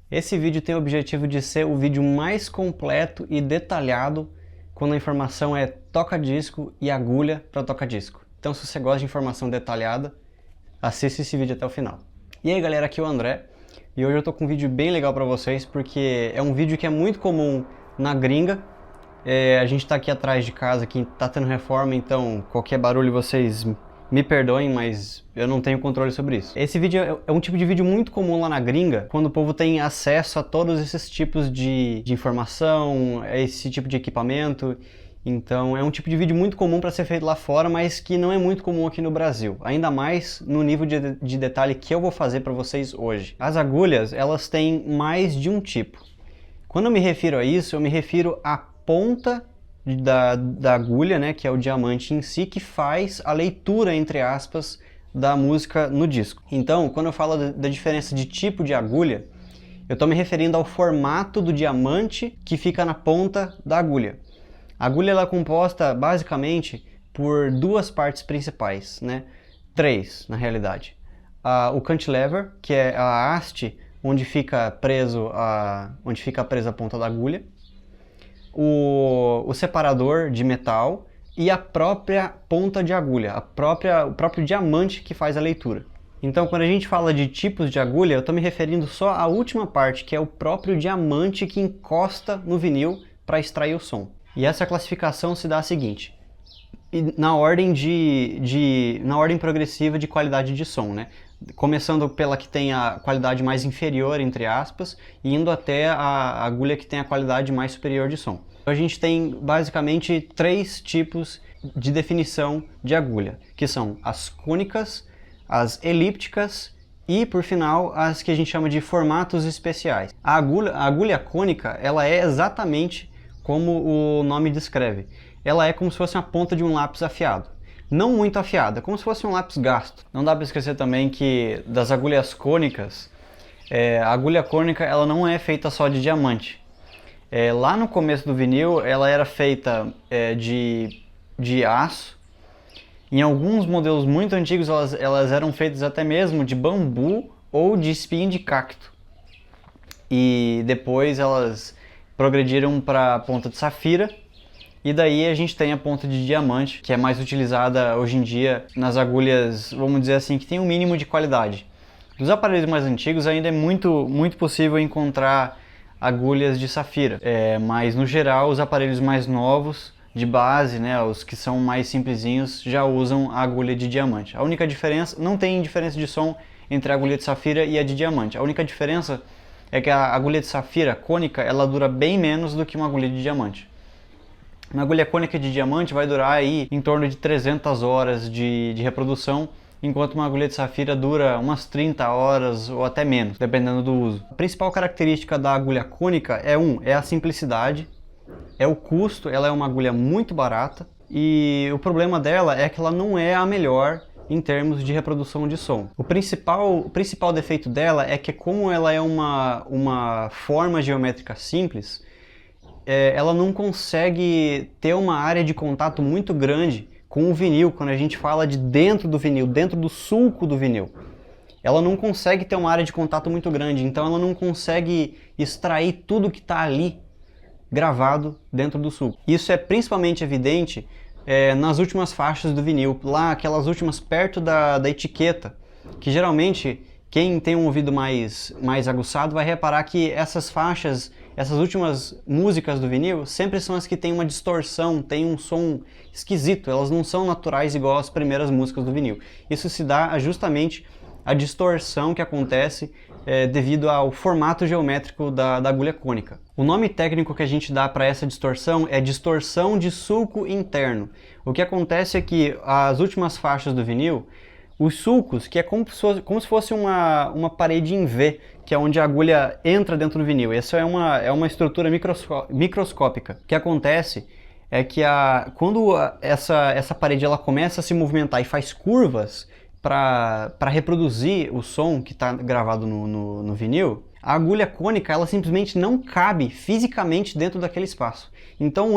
Esse vídeo tem o objetivo de ser o vídeo mais completo e detalhado quando a informação é toca-disco e agulha para toca-disco. Então, se você gosta de informação detalhada, assista esse vídeo até o final. E aí galera, aqui é o André e hoje eu tô com um vídeo bem legal para vocês porque é um vídeo que é muito comum na gringa. A gente tá aqui atrás de casa, aqui tá tendo reforma, então qualquer barulho vocês me perdoem, mas eu não tenho controle sobre isso. Esse vídeo é um tipo de vídeo muito comum lá na gringa, quando o povo tem acesso a todos esses tipos de informação, a esse tipo de equipamento. Então é um tipo de vídeo muito comum para ser feito lá fora, mas que não é muito comum aqui no Brasil. Ainda mais no nível de detalhe que eu vou fazer para vocês hoje. As agulhas, elas têm mais de um tipo. Quando eu me refiro a isso, eu me refiro à ponta da agulha, né, que é o diamante em si, que faz a leitura, entre aspas, da música no disco. Então, quando eu falo da diferença de tipo de agulha, eu estou me referindo ao formato do diamante que fica na ponta da agulha. A agulha ela é composta basicamente por duas partes principais, né? Três, na realidade. O cantilever, que é a haste onde fica presa a ponta da agulha, o separador de metal e a própria ponta de agulha, o próprio diamante que faz a leitura. Então, quando a gente fala de tipos de agulha, eu estou me referindo só à última parte, que é o próprio diamante que encosta no vinil para extrair o som. E essa classificação se dá a seguinte, na ordem progressiva de qualidade de som, né? Começando pela que tem a qualidade mais inferior, entre aspas, e indo até a agulha que tem a qualidade mais superior de som. A gente tem basicamente três tipos de definição de agulha, que são as cônicas, as elípticas e, por final, as que a gente chama de formatos especiais. A agulha cônica, ela é exatamente como o nome descreve. Ela é como se fosse a ponta de um lápis afiado. Não muito afiada, como se fosse um lápis gasto. Não dá para esquecer também que das agulhas cônicas, a agulha cônica ela não é feita só de diamante. Lá no começo do vinil ela era feita de aço. Em alguns modelos muito antigos elas eram feitas até mesmo de bambu ou de espinho de cacto. E depois elas progrediram para a ponta de safira. E daí a gente tem a ponta de diamante, que é mais utilizada hoje em dia nas agulhas, vamos dizer assim, que tem um mínimo de qualidade. Dos aparelhos mais antigos ainda é muito possível encontrar agulhas de safira, mas no geral os aparelhos mais novos, de base, né, os que são mais simplesinhos, já usam a agulha de diamante. A única diferença, não tem diferença de som entre a agulha de safira e a de diamante. A única diferença é que a agulha de safira cônica, ela dura bem menos do que uma agulha de diamante. Uma agulha cônica de diamante vai durar aí em torno de 300 horas de reprodução, enquanto uma agulha de safira dura umas 30 horas ou até menos, dependendo do uso. A principal característica da agulha cônica é a simplicidade, é o custo, ela é uma agulha muito barata e o problema dela é que ela não é a melhor em termos de reprodução de som. O principal defeito dela é que como ela é uma forma geométrica simples, ela não consegue ter uma área de contato muito grande com o vinil, quando a gente fala de dentro do vinil, dentro do sulco do vinil. Ela não consegue ter uma área de contato muito grande, então ela não consegue extrair tudo que está ali gravado dentro do sulco. Isso é principalmente evidente nas últimas faixas do vinil, lá aquelas últimas perto da etiqueta, que geralmente quem tem um ouvido mais aguçado vai reparar que essas faixas, essas últimas músicas do vinil, sempre são as que têm uma distorção, têm um som esquisito, elas não são naturais igual as primeiras músicas do vinil. Isso se dá justamente à distorção que acontece devido ao formato geométrico da agulha cônica. O nome técnico que a gente dá para essa distorção é distorção de sulco interno. O que acontece é que as últimas faixas do vinil, os sulcos, que é como se fosse uma parede em V, que é onde a agulha entra dentro do vinil. Essa é uma estrutura microscópica. O que acontece é que quando essa parede ela começa a se movimentar e faz curvas para reproduzir o som que está gravado no vinil, a agulha cônica ela simplesmente não cabe fisicamente dentro daquele espaço. Então a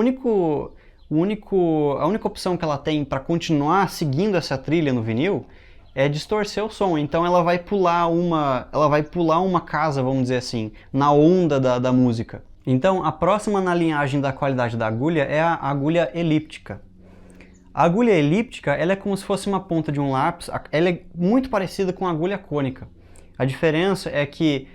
única opção que ela tem para continuar seguindo essa trilha no vinil é distorcer o som. Então ela vai pular uma casa, vamos dizer assim, na onda da música. Então a próxima na linhagem da qualidade da agulha é a agulha elíptica. A agulha elíptica, ela é como se fosse uma ponta de um lápis, ela é muito parecida com a agulha cônica. A diferença é que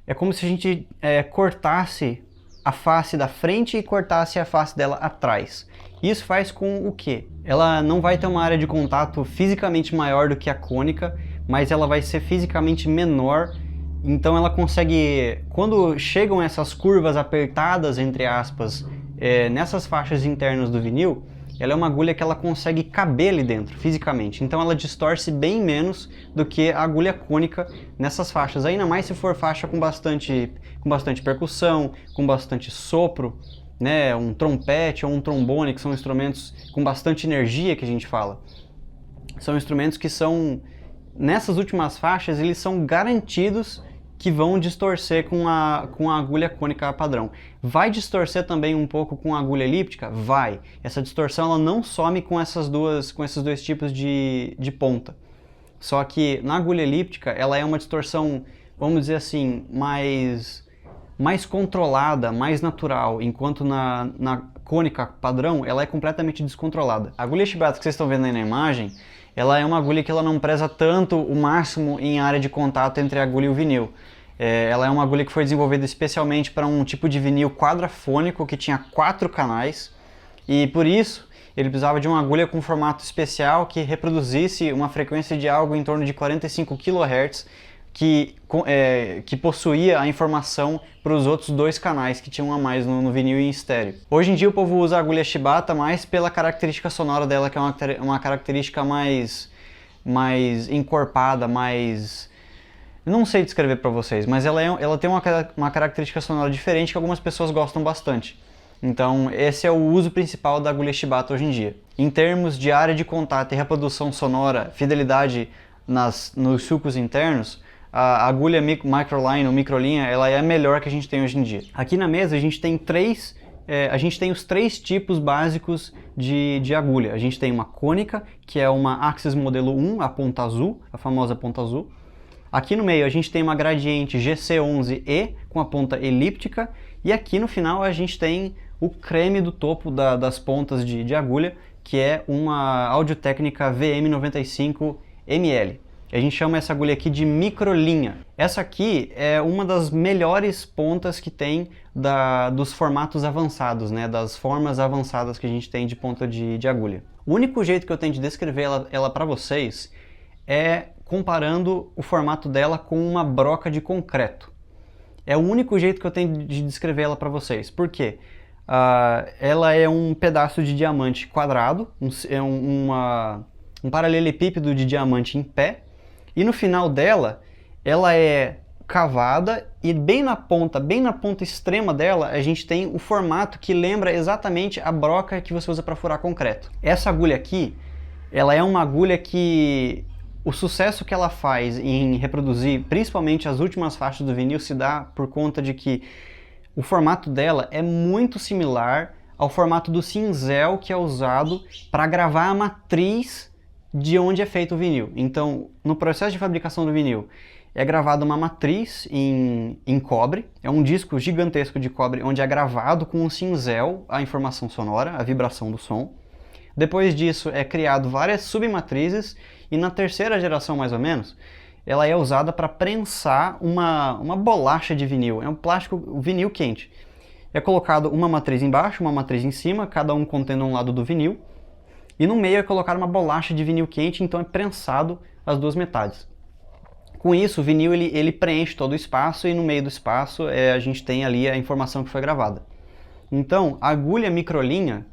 é como se a gente cortasse a face da frente e cortasse a face dela atrás. Isso faz com o quê? Ela não vai ter uma área de contato fisicamente maior do que a cônica, mas ela vai ser fisicamente menor, então ela consegue, quando chegam essas curvas apertadas, entre aspas, nessas faixas internas do vinil, ela é uma agulha que ela consegue caber ali dentro, fisicamente. Então ela distorce bem menos do que a agulha cônica nessas faixas. Ainda mais se for faixa com bastante percussão, com bastante sopro, né? Um trompete ou um trombone, que são instrumentos com bastante energia que a gente fala. São instrumentos que são, nessas últimas faixas, eles são garantidos que vão distorcer com a agulha cônica padrão. Vai distorcer também um pouco com a agulha elíptica? Vai. Essa distorção ela não some com esses dois tipos de ponta. Só que na agulha elíptica ela é uma distorção, vamos dizer assim, mais controlada, mais natural, enquanto na cônica padrão ela é completamente descontrolada. A agulha Shibata que vocês estão vendo aí na imagem, ela é uma agulha que ela não preza tanto o máximo em área de contato entre a agulha e o vinil. Ela é uma agulha que foi desenvolvida especialmente para um tipo de vinil quadrafônico que tinha 4 canais, e por isso ele precisava de uma agulha com formato especial que reproduzisse uma frequência de algo em torno de 45 kHz, que possuía a informação para os outros 2 canais que tinham a mais no vinil e em estéreo. Hoje em dia o povo usa a agulha Shibata mais pela característica sonora dela, que é uma característica mais encorpada, mais... Eu não sei descrever para vocês, mas ela tem uma característica sonora diferente que algumas pessoas gostam bastante. Então esse é o uso principal da agulha Shibata hoje em dia. Em termos de área de contato e reprodução sonora, fidelidade nos sulcos internos, a agulha microline ou microlinha, ela é a melhor que a gente tem hoje em dia. Aqui na mesa a gente tem os 3 tipos básicos de agulha. A gente tem uma cônica, que é uma Axis modelo 1, a ponta azul, a famosa ponta azul. Aqui no meio a gente tem uma gradiente GC11E com a ponta elíptica, e aqui no final a gente tem o creme do topo das pontas de agulha, que é uma Audio-Technica VM95ML. A gente chama essa agulha aqui de microlinha. Essa aqui é uma das melhores pontas que tem dos formatos avançados, né? Das formas avançadas que a gente tem de ponta de agulha. O único jeito que eu tenho de descrever ela para vocês é comparando o formato dela com uma broca de concreto. É o único jeito que eu tenho de descrever ela para vocês. Por quê? Ela é um pedaço de diamante quadrado, um paralelepípedo de diamante em pé, e no final dela, ela é cavada, e bem na ponta extrema dela, a gente tem o formato que lembra exatamente a broca que você usa para furar concreto. Essa agulha aqui, ela é uma agulha que o sucesso que ela faz em reproduzir, principalmente as últimas faixas do vinil, se dá por conta de que o formato dela é muito similar ao formato do cinzel que é usado para gravar a matriz de onde é feito o vinil. Então, no processo de fabricação do vinil, é gravada uma matriz em cobre, é um disco gigantesco de cobre onde é gravado com um cinzel a informação sonora, a vibração do som. Depois disso é criado várias submatrizes, e na terceira geração mais ou menos, ela é usada para prensar uma bolacha de vinil. É um plástico vinil quente. É colocado uma matriz embaixo, uma matriz em cima, cada um contendo um lado do vinil, e no meio é colocada uma bolacha de vinil quente, então é prensado as 2 metades. Com isso, o vinil ele preenche todo o espaço, e no meio do espaço a gente tem ali a informação que foi gravada. Então, a agulha microlinha,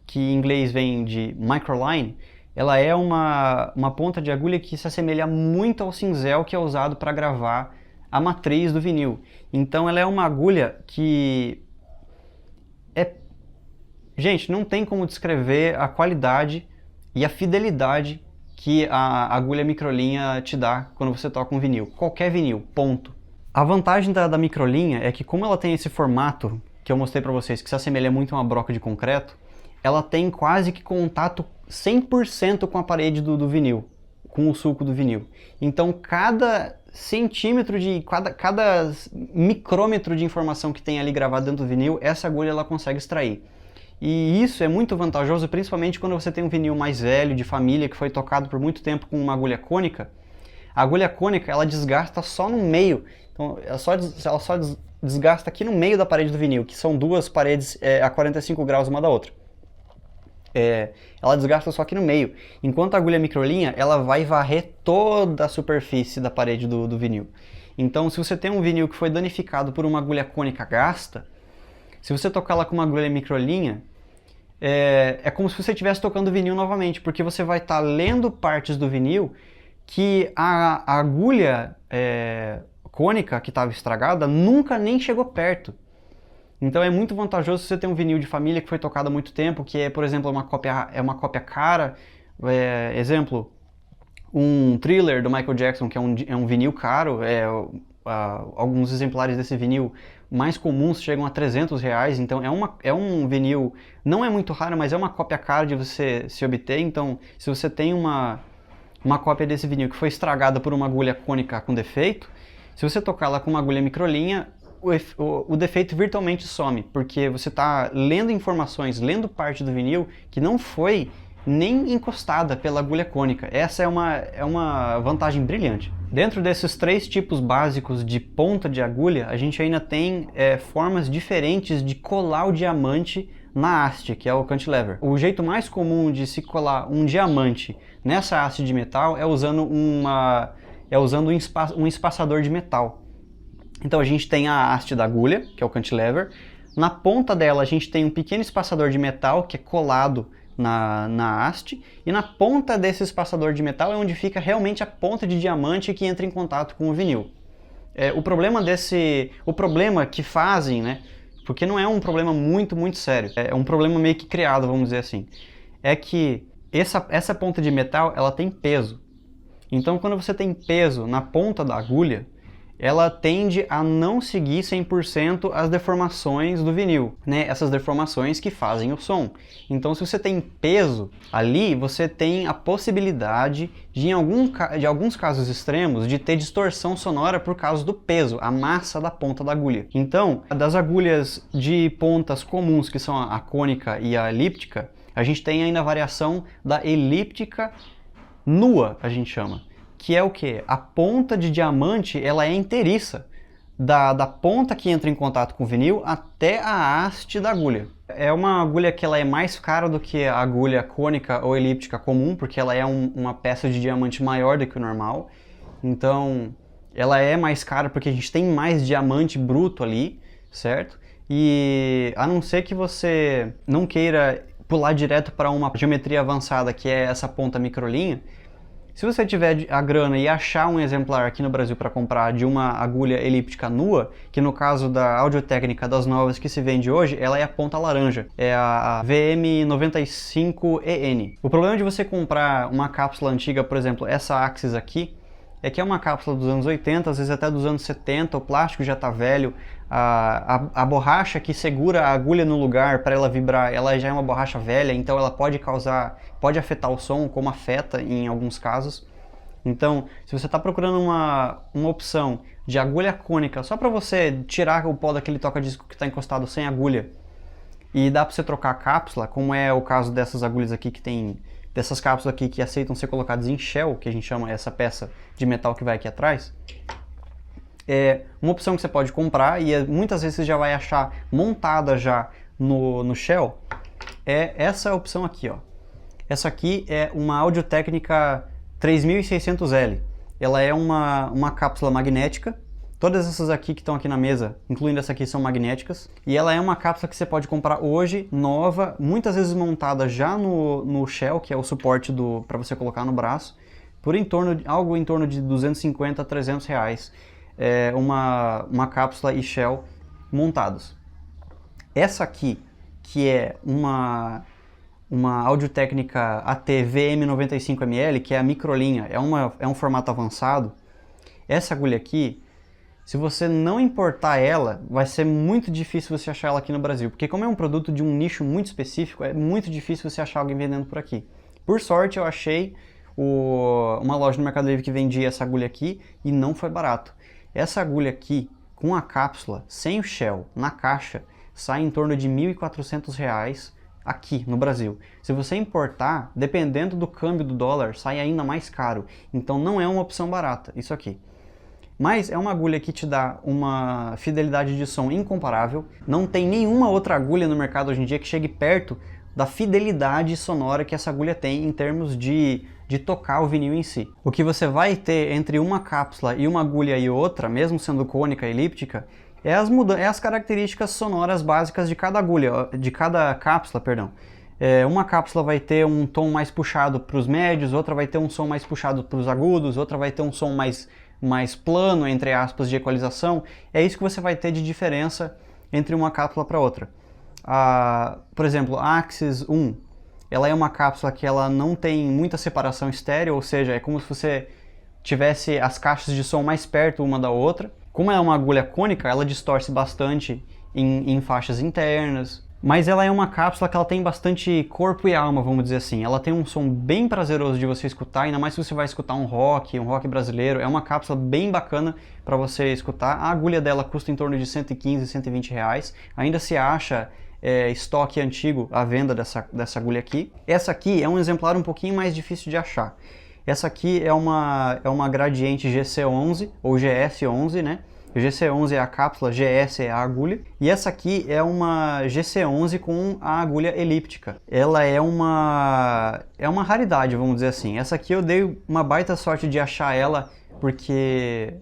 que em inglês vem de microline, ela é uma ponta de agulha que se assemelha muito ao cinzel que é usado para gravar a matriz do vinil. Então ela é uma agulha que gente, não tem como descrever a qualidade e a fidelidade que a agulha microlinha te dá quando você toca um vinil. Qualquer vinil, ponto. A vantagem da microlinha é que, como ela tem esse formato que eu mostrei para vocês, que se assemelha muito a uma broca de concreto, ela tem quase que contato 100% com a parede do vinil. com o sulco do vinil. Então cada centímetro cada micrômetro de informação que tem ali gravado dentro do vinil, essa agulha ela consegue extrair. E isso é muito vantajoso, principalmente quando você tem um vinil mais velho, de família, que foi tocado por muito tempo com uma agulha cônica. A agulha cônica, ela desgasta só no meio. Então, ela só desgasta aqui no meio da parede do vinil, que são duas paredes a 45 graus uma da outra. Ela desgasta só aqui no meio. Enquanto a agulha microlinha, ela vai varrer toda a superfície da parede do vinil. Então, se você tem um vinil que foi danificado por uma agulha cônica gasta, se você tocar lá com uma agulha microlinha, é como se você estivesse tocando vinil novamente, porque você vai estar lendo partes do vinil que a agulha cônica que estava estragada nunca nem chegou perto. Então é muito vantajoso você ter um vinil de família que foi tocado há muito tempo, que é, por exemplo, uma cópia cara. Exemplo, um Thriller do Michael Jackson, que é um vinil caro. Alguns exemplares desse vinil mais comuns chegam a R$300, então é um vinil, não é muito raro, mas é uma cópia cara de você se obter. Então, se você tem uma cópia desse vinil que foi estragada por uma agulha cônica com defeito, se você tocar lá com uma agulha microlinha, o defeito virtualmente some, porque você está lendo informações, lendo parte do vinil que não foi nem encostada pela agulha cônica. Essa é uma vantagem brilhante. Dentro desses três tipos básicos de ponta de agulha, a gente ainda tem formas diferentes de colar o diamante na haste, que é o cantilever. O jeito mais comum de se colar um diamante nessa haste de metal é usando um espaçador de metal. Então a gente tem a haste da agulha, que é o cantilever. Na ponta dela a gente tem um pequeno espaçador de metal que é colado na haste, e na ponta desse espaçador de metal é onde fica realmente a ponta de diamante que entra em contato com o vinil. O problema que fazem, né, porque não é um problema muito sério, é um problema meio que criado, vamos dizer assim, é que essa ponta de metal ela tem peso. Então quando você tem peso na ponta da agulha, ela tende a não seguir 100% as deformações do vinil, né? Essas deformações que fazem o som. Então, se você tem peso ali, você tem a possibilidade de alguns casos extremos, de ter distorção sonora por causa do peso, a massa da ponta da agulha. Então, das agulhas de pontas comuns, que são a cônica e a elíptica, a gente tem ainda a variação da elíptica nua, a gente chama. Que é o que? A ponta de diamante ela é inteiriça, da ponta que entra em contato com o vinil até a haste da agulha. É uma agulha que ela é mais cara do que a agulha cônica ou elíptica comum, porque ela é uma peça de diamante maior do que o normal. Então, ela é mais cara porque a gente tem mais diamante bruto ali, certo? E a não ser que você não queira pular direto para uma geometria avançada, que é essa ponta microlinha, se você tiver a grana e achar um exemplar aqui no Brasil para comprar de uma agulha elíptica nua, que no caso da Audio-Técnica das novas que se vende hoje, ela é a ponta laranja, é a VM95EN. O problema de você comprar uma cápsula antiga, por exemplo, essa Axis aqui, é que é uma cápsula dos anos 80, às vezes até dos anos 70, o plástico já está velho, a borracha que segura a agulha no lugar para ela vibrar, ela já é uma borracha velha, então ela pode afetar o som, como afeta em alguns casos. Então, se você está procurando uma opção de agulha cônica, só para você tirar o pó daquele toca-disco que está encostado sem agulha, e dá para você trocar a cápsula, como é o caso dessas agulhas aqui dessas cápsulas aqui que aceitam ser colocadas em shell, que a gente chama essa peça de metal que vai aqui atrás, é uma opção que você pode comprar e muitas vezes você já vai achar montada já no shell, é essa opção aqui, ó. Essa aqui é uma Audio-Técnica 3600L. Ela é uma cápsula magnética. Todas essas aqui que estão aqui na mesa, incluindo essa aqui, são magnéticas. E ela é uma cápsula que você pode comprar hoje, nova, muitas vezes montada já no shell, que é o suporte para você colocar no braço, por algo em torno de 250 a 300 reais. É uma cápsula e shell montados. Essa aqui, que é uma Audio-Técnica AT VM95ml, que é a microlinha, é um formato avançado. Essa agulha aqui, se você não importar ela, vai ser muito difícil você achar ela aqui no Brasil, porque como é um produto de um nicho muito específico, é muito difícil você achar alguém vendendo por aqui. Por sorte, eu achei uma loja no Mercado Livre que vendia essa agulha aqui e não foi barato. Essa agulha aqui, com a cápsula, sem o shell, na caixa, sai em torno de R$ 1.400 aqui no Brasil. Se você importar, dependendo do câmbio do dólar, sai ainda mais caro. Então não é uma opção barata, isso aqui. Mas é uma agulha que te dá uma fidelidade de som incomparável. Não tem nenhuma outra agulha no mercado hoje em dia que chegue perto da fidelidade sonora que essa agulha tem em termos de tocar o vinil em si. O que você vai ter entre uma cápsula e uma agulha e outra, mesmo sendo cônica e elíptica, é as características sonoras básicas de cada agulha, de cada cápsula, perdão. Uma cápsula vai ter um tom mais puxado para os médios, outra vai ter um som mais puxado para os agudos, outra vai ter um som mais plano, entre aspas, de equalização. É isso que você vai ter de diferença entre uma cápsula para outra. Por exemplo, a Axis 1, ela é uma cápsula que ela não tem muita separação estéreo, ou seja, é como se você tivesse as caixas de som mais perto uma da outra. Como é uma agulha cônica, ela distorce bastante em faixas internas, mas ela é uma cápsula que ela tem bastante corpo e alma, vamos dizer assim. Ela tem um som bem prazeroso de você escutar, ainda mais se você vai escutar um rock brasileiro. É uma cápsula bem bacana para você escutar. A agulha dela custa em torno de 115, 120 reais. Ainda se acha estoque antigo à venda dessa agulha aqui. Essa aqui é um exemplar um pouquinho mais difícil de achar. Essa aqui é uma Gradiente GC11 ou GS11, né? O GC11 é a cápsula, GS é a agulha. E essa aqui é uma GC11 com a agulha elíptica. Ela é uma raridade, vamos dizer assim. Essa aqui eu dei uma baita sorte de achar ela, porque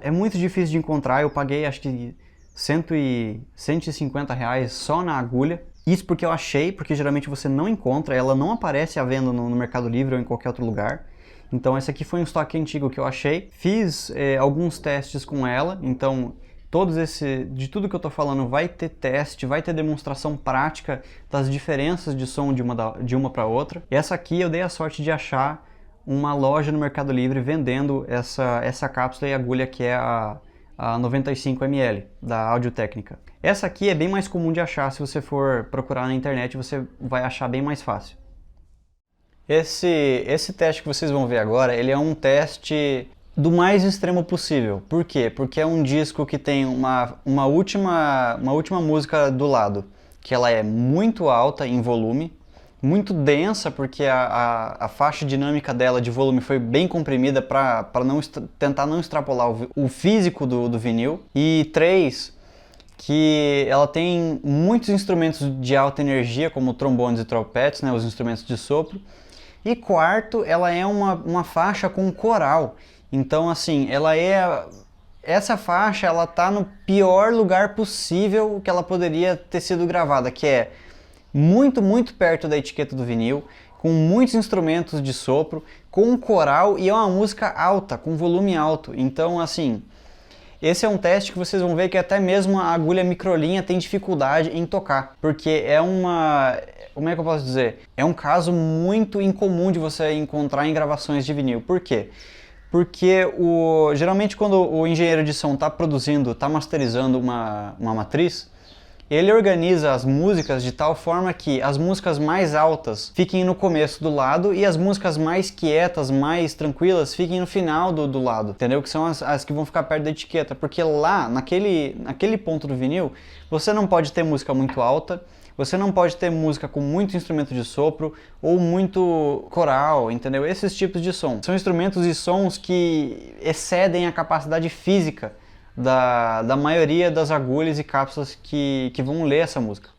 é muito difícil de encontrar. Eu paguei acho que 150 reais só na agulha. Isso porque eu achei, porque geralmente você não encontra, ela não aparece à venda no Mercado Livre ou em qualquer outro lugar. Então esse aqui foi um estoque antigo que eu achei. Fiz alguns testes com ela, então de tudo que eu tô falando vai ter teste, vai ter demonstração prática das diferenças de som de uma para outra. E essa aqui eu dei a sorte de achar uma loja no Mercado Livre vendendo essa cápsula e agulha que é a 95 ml da Audio-Técnica. Essa aqui é bem mais comum de achar, se você for procurar na internet você vai achar bem mais fácil. Esse teste que vocês vão ver agora, ele é um teste do mais extremo possível. Por quê? Porque é um disco que tem uma última música do lado, que ela é muito alta em volume, muito densa, porque a faixa dinâmica dela de volume foi bem comprimida para tentar não extrapolar o físico do vinil. E 3, que ela tem muitos instrumentos de alta energia, como trombones e trompetes, né, os instrumentos de sopro. E 4, ela é uma faixa com coral. Então, assim, essa faixa, ela tá no pior lugar possível que ela poderia ter sido gravada, que é muito, muito perto da etiqueta do vinil, com muitos instrumentos de sopro, com coral, e é uma música alta, com volume alto. Então, assim, esse é um teste que vocês vão ver que até mesmo a agulha microlinha tem dificuldade em tocar, porque como é que eu posso dizer? É um caso muito incomum de você encontrar em gravações de vinil. Por quê? Porque geralmente quando o engenheiro de som está produzindo, está masterizando uma matriz, ele organiza as músicas de tal forma que as músicas mais altas fiquem no começo do lado e as músicas mais quietas, mais tranquilas, fiquem no final do lado, entendeu? Que são as que vão ficar perto da etiqueta, porque lá, naquele ponto do vinil, você não pode ter música muito alta, você não pode ter música com muito instrumento de sopro ou muito coral, entendeu? Esses tipos de som. São instrumentos e sons que excedem a capacidade física da maioria das agulhas e cápsulas que vão ler essa música.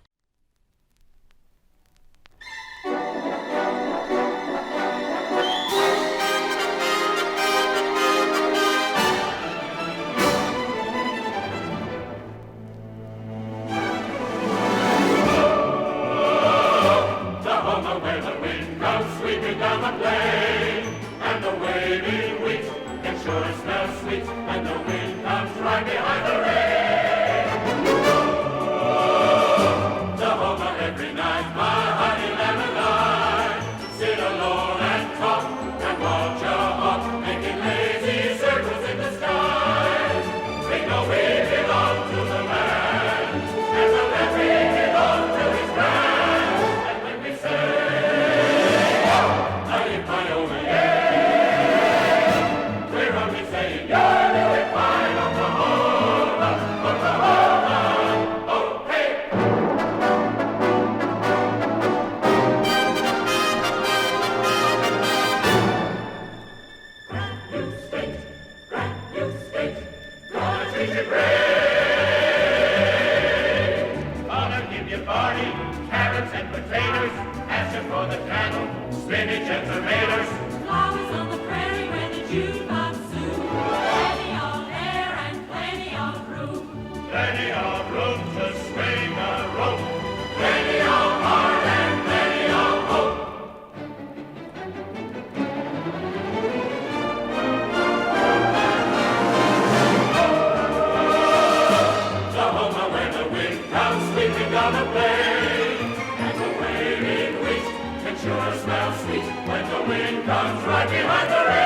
spinach and tomatoes. Flowers on the prairie where the jukebox soon. Plenty of air and plenty of room. Plenty of room to swing a rope. Plenty of heart and plenty of hope. Oklahoma, where the wind comes sweeping down the plain, and the wailing wheat can sure smell sweet when the wind comes right behind the rain.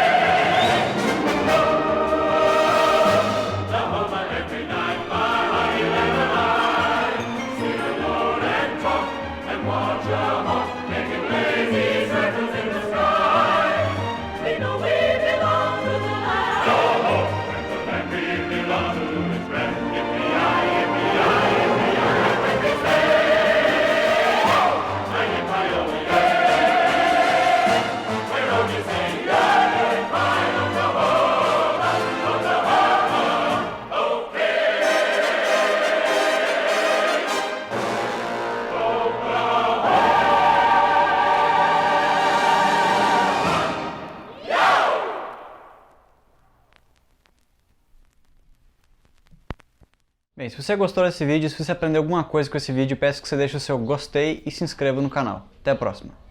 Oklahoma, every night by honey lemon eye, sit alone and talk and watch a hawk making lazy circles in the sky. We know we belong to the land. Oh, and the land we belong to is red. Yippee-yi, yippee-yi, yippee-yi, when we say, oh, hi-yi-hi-oh-yay. We're only saying, yeah, you're fine, Oklahoma, Oklahoma, okay. Bem, se você gostou desse vídeo, se você aprendeu alguma coisa com esse vídeo, peço que você deixe o seu gostei e se inscreva no canal. Até a próxima!